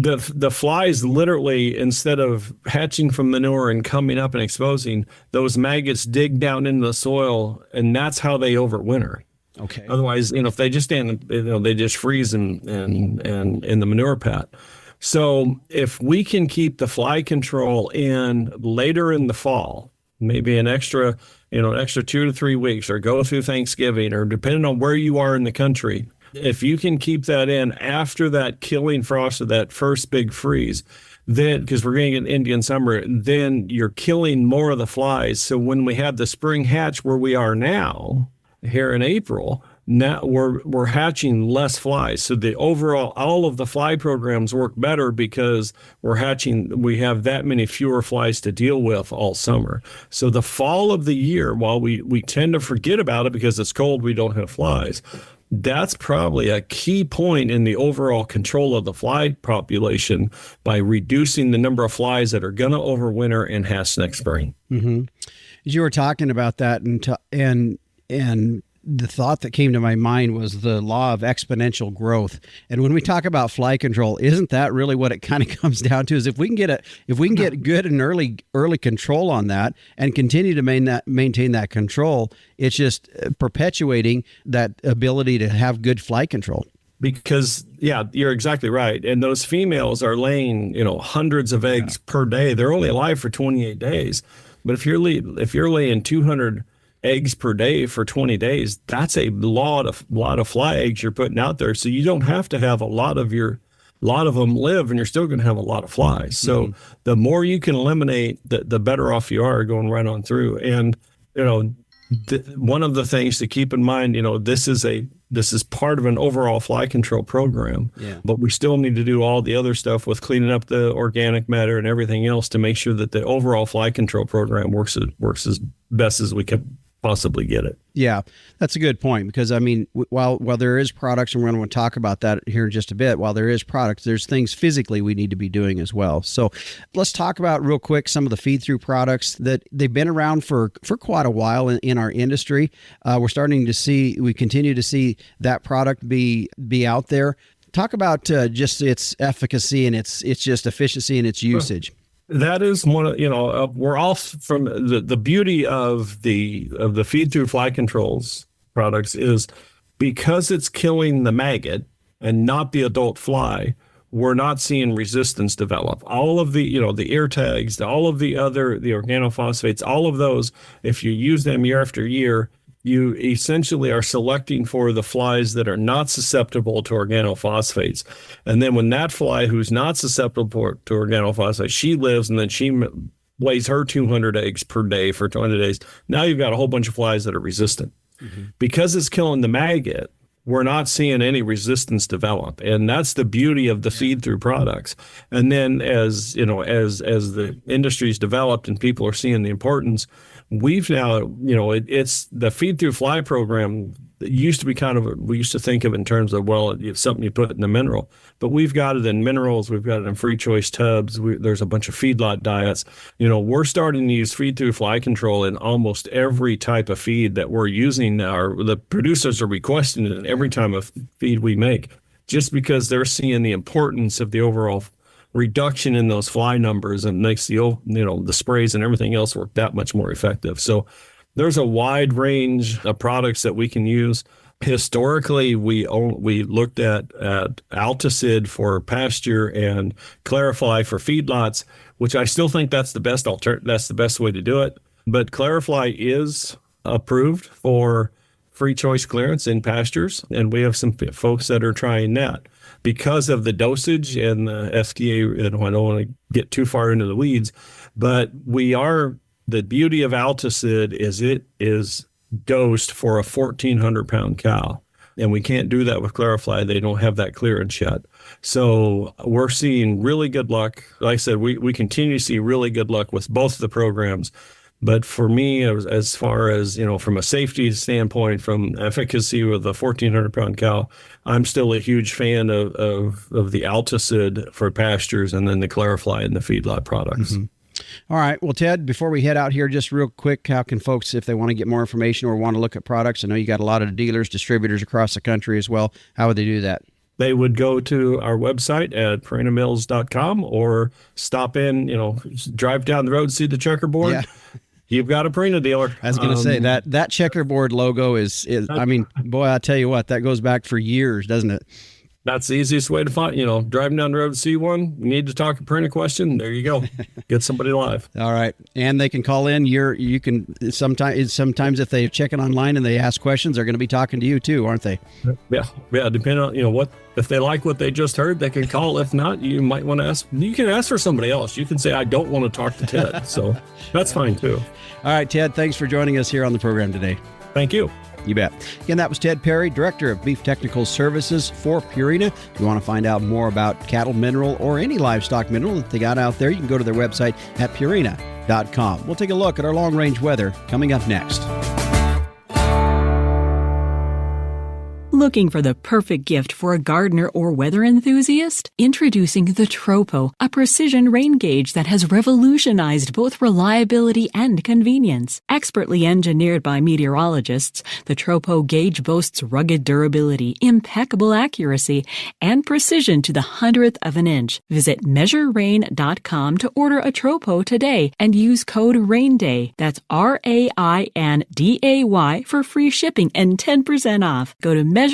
the flies literally, instead of hatching from manure and coming up and exposing, those maggots dig down into the soil, and that's how they overwinter. Okay. Otherwise, if they just stand, they just freeze and in the manure pat. So if we can keep the fly control in later in the fall, maybe an extra 2 to 3 weeks, or go through Thanksgiving, or depending on where you are in the country, if you can keep that in after that killing frost of that first big freeze, then, because we're getting an Indian summer, then you're killing more of the flies. So when we have the spring hatch where we are now, here in April, now we're hatching less flies. So the overall, all of the fly programs work better because we have that many fewer flies to deal with all summer. So the fall of the year, while we tend to forget about it because it's cold, we don't have flies, that's probably a key point in the overall control of the fly population, by reducing the number of flies that are going to overwinter and hatch next spring. Mm-hmm. As you were talking about that, and the thought that came to my mind was the law of exponential growth. And when we talk about fly control, isn't that really what it kind of comes down to? Is if we can get good and early control on that, and continue to maintain that control, it's just perpetuating that ability to have good fly control. Because, yeah, you're exactly right. And those females are laying, hundreds of eggs per day. They're only alive for 28 days. But if you're laying 200 eggs per day for 20 days, that's a lot of fly eggs you're putting out there. So you don't have to have a lot of them live, and you're still going to have a lot of flies. So the more you can eliminate, the better off you are going right on through. And one of the things to keep in mind, this is part of an overall fly control program, but we still need to do all the other stuff with cleaning up the organic matter and everything else to make sure that the overall fly control program works as best as we can possibly get it. Yeah, that's a good point, because while there is products, and we're going to talk about that here in just a bit, while there is products, there's things physically we need to be doing as well. So let's talk about real quick some of the feed-through products that they've been around for quite a while in our industry. We continue to see that product be out there. Talk about just its efficacy and its just efficiency and its usage. That is one of, we're all from the beauty of the feed-through fly controls products is because it's killing the maggot and not the adult fly, we're not seeing resistance develop. All of the, the ear tags, all of the organophosphates, all of those, if you use them year after year, you essentially are selecting for the flies that are not susceptible to organophosphates. And then when that fly who's not susceptible to organophosphates, she lives, and then she lays her 200 eggs per day for 20 days. Now you've got a whole bunch of flies that are resistant. Mm-hmm. Because it's killing the maggot, we're not seeing any resistance develop. And that's the beauty of the feed-through products. And then as the industry's developed and people are seeing the importance, we've now, it's the feed-through fly program that used to be we used to think of in terms of, well, it's something you put in a mineral. But we've got it in minerals. We've got it in free choice tubs. There's a bunch of feedlot diets. We're starting to use feed-through fly control in almost every type of feed that we're using now. The producers are requesting it in every time of feed we make, just because they're seeing the importance of the overall reduction in those fly numbers, and makes the sprays and everything else work that much more effective. So there's a wide range of products that we can use. Historically, we looked at Alticid for pasture and Clarifly for feedlots, which I still think that's the best that's the best way to do it. But Clarifly is approved for free choice clearance in pastures, and we have some folks that are trying that. Because of the dosage and the FDA, and I don't want to get too far into the weeds, but the beauty of Alticid is it is dosed for a 1,400-pound cow. And we can't do that with Clarifly. They don't have that clearance yet. So we're seeing really good luck. Like I said, we continue to see really good luck with both of the programs. But for me, as far as, from a safety standpoint, from efficacy with a 1,400-pound cow, I'm still a huge fan of the Alticid for pastures, and then the Clarifly and the feedlot products. Mm-hmm. All right. Well, Ted, before we head out here, just real quick, how can folks, if they want to get more information or want to look at products, I know you got a lot of dealers, distributors across the country as well, how would they do that? they would go to our website at perinamills.com or stop in, drive down the road, see the checkerboard. Yeah. You've got a Perina dealer. I was going to say that checkerboard logo is, I mean, boy, I tell you what, that goes back for years, doesn't it? That's the easiest way to find, driving down the road to see one, you need to talk a Perina question. There you go. Get somebody live. All right. And they can call in. You can sometimes if they check it online and they ask questions, they're going to be talking to you too, aren't they? Yeah. Depending on, if they like what they just heard, they can call. If not, you might want to ask. You can ask for somebody else. You can say, I don't want to talk to Ted. So that's fine too. All right, Ted, thanks for joining us here on the program today. Thank you. You bet. Again, that was Ted Perry, Director of Beef Technical Services for Purina. If you want to find out more about cattle mineral or any livestock mineral that they got out there, you can go to their website at purina.com. We'll take a look at our long-range weather coming up next. Looking for the perfect gift for a gardener or weather enthusiast? Introducing the Tropo, a precision rain gauge that has revolutionized both reliability and convenience. Expertly engineered by meteorologists, the Tropo gauge boasts rugged durability, impeccable accuracy, and precision to the 100th of an inch. Visit measurerain.com to order a Tropo today and use code RAINDAY. That's RAINDAY for free shipping and 10% off. Go to measurerain.com.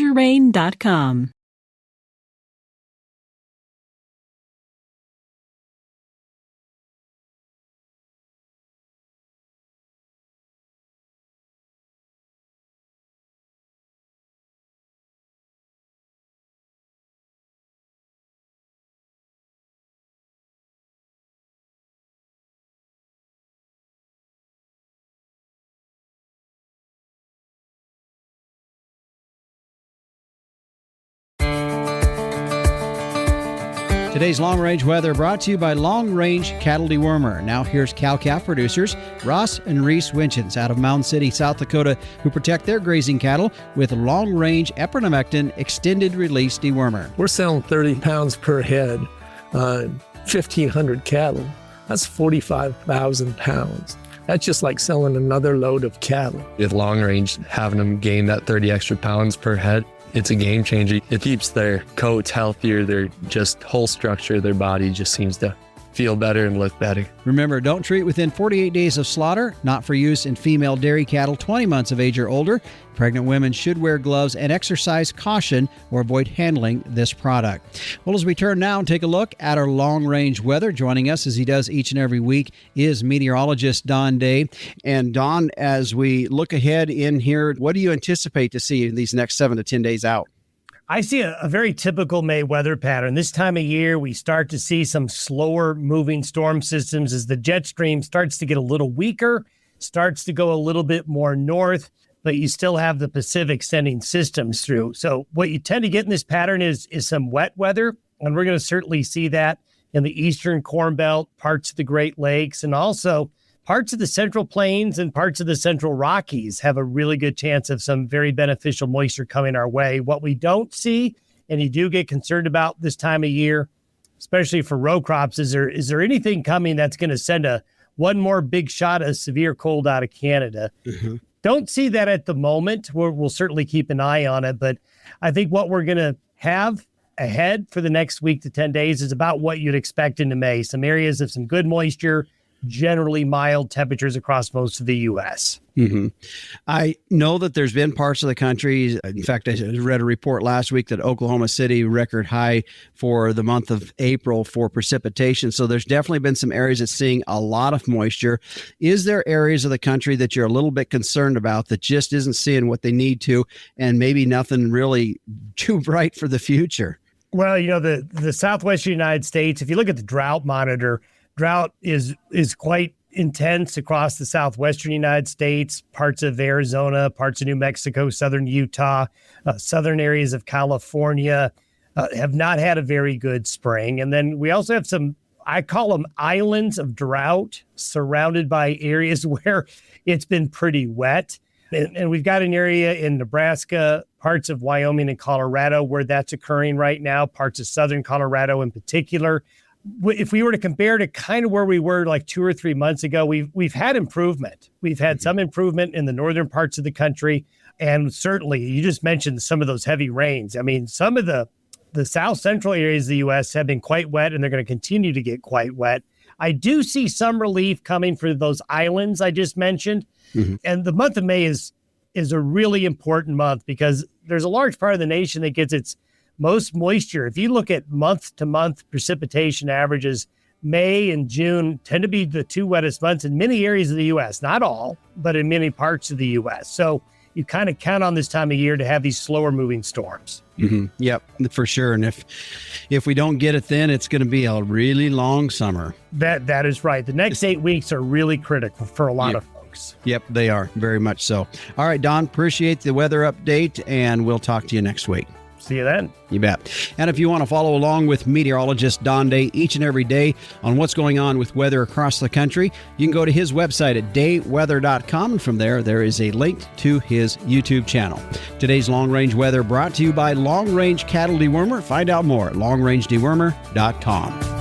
Today's long-range weather brought to you by Long Range Cattle Dewormer. Now here's cow-calf producers Ross and Reese Winchins out of Mound City, South Dakota, who protect their grazing cattle with long-range epernamectin extended-release dewormer. We're selling 30 pounds per head, 1,500 cattle. That's 45,000 pounds. That's just like selling another load of cattle. With long range, having them gain that 30 extra pounds per head, it's a game changer. It keeps their coats healthier, their just whole structure of their body just seems to feel better and look better. Remember, don't treat within 48 days of slaughter, not for use in female dairy cattle 20 months of age or older. Pregnant women should wear gloves and exercise caution or avoid handling this product. Well, as we turn now and take a look at our long-range weather, joining us as he does each and every week is meteorologist Don Day. And Don, as we look ahead in here, what do you anticipate to see in these next 7 to 10 days out? I see a very typical May weather pattern. This time of year, we start to see some slower moving storm systems as the jet stream starts to get a little weaker, starts to go a little bit more north, but you still have the Pacific sending systems through. So what you tend to get in this pattern is some wet weather, and we're going to certainly see that in the eastern Corn Belt, parts of the Great Lakes, and also parts of the Central Plains and parts of the Central Rockies have a really good chance of some very beneficial moisture coming our way. What we don't see, and you do get concerned about this time of year, especially for row crops, is there anything coming that's going to send one more big shot of severe cold out of Canada? Mm-hmm. Don't see that at the moment. We'll certainly keep an eye on it, but I think what we're going to have ahead for the next week to 10 days is about what you'd expect into May. Some areas of some good moisture, generally mild temperatures across most of the U.S. Mm-hmm. I know that there's been parts of the country. In fact, I read a report last week that Oklahoma City record high for the month of April for precipitation. So there's definitely been some areas that's seeing a lot of moisture. Is there areas of the country that you're a little bit concerned about that just isn't seeing what they need to, and maybe nothing really too bright for the future? Well, the southwestern United States, if you look at the drought monitor, drought is quite intense across the southwestern United States, parts of Arizona, parts of New Mexico, southern Utah, southern areas of California have not had a very good spring. And then we also have some, I call them islands of drought, surrounded by areas where it's been pretty wet. And we've got an area in Nebraska, parts of Wyoming and Colorado where that's occurring right now, parts of southern Colorado in particular. If we were to compare to kind of where we were like 2 or 3 months ago, we've had improvement. We've had some improvement in the northern parts of the country. And certainly, you just mentioned some of those heavy rains. I mean, some of the The south central areas of the U.S. have been quite wet, and they're going to continue to get quite wet. I do see some relief coming for those islands I just mentioned. And the month of May is a really important month because there's a large part of the nation that gets its most moisture. If you look at month-to-month precipitation averages, May and June tend to be the two wettest months in many areas of the U.S. Not all, but in many parts of the U.S. So you kind of count on this time of year to have these slower moving storms. Yep, for sure. And if we don't get it then, it's going to be a really long summer. That is right. The next 8 weeks are really critical for a lot of folks. Yep, they are. Very much so. All right, Don, appreciate the weather update, and we'll talk to you next week. See you then. You bet. And if you want to follow along with meteorologist Don Day each and every day on what's going on with weather across the country, you can go to his website at dayweather.com. And from there is a link to his YouTube channel. Today's Long Range Weather brought to you by Long Range Cattle Dewormer. Find out more at longrangedewormer.com.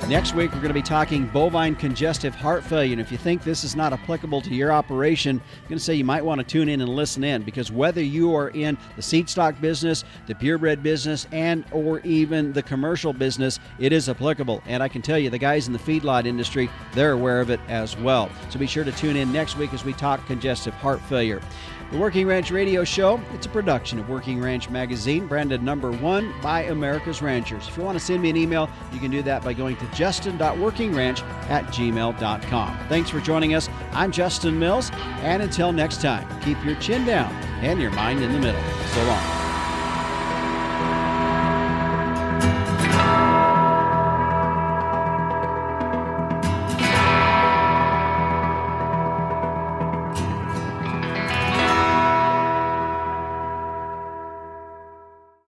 Next week, we're going to be talking bovine congestive heart failure. And if you think this is not applicable to your operation, I'm going to say you might want to tune in and listen in, because whether you are in the seed stock business, the purebred business, and or even the commercial business, it is applicable. And I can tell you, the guys in the feedlot industry, they're aware of it as well. So be sure to tune in next week as we talk congestive heart failure. The Working Ranch Radio Show, it's a production of Working Ranch Magazine, branded #1 by America's Ranchers. If you want to send me an email, you can do that by going to justin.workingranch@gmail.com. Thanks for joining us. I'm Justin Mills, and until next time, keep your chin down and your mind in the middle. So long.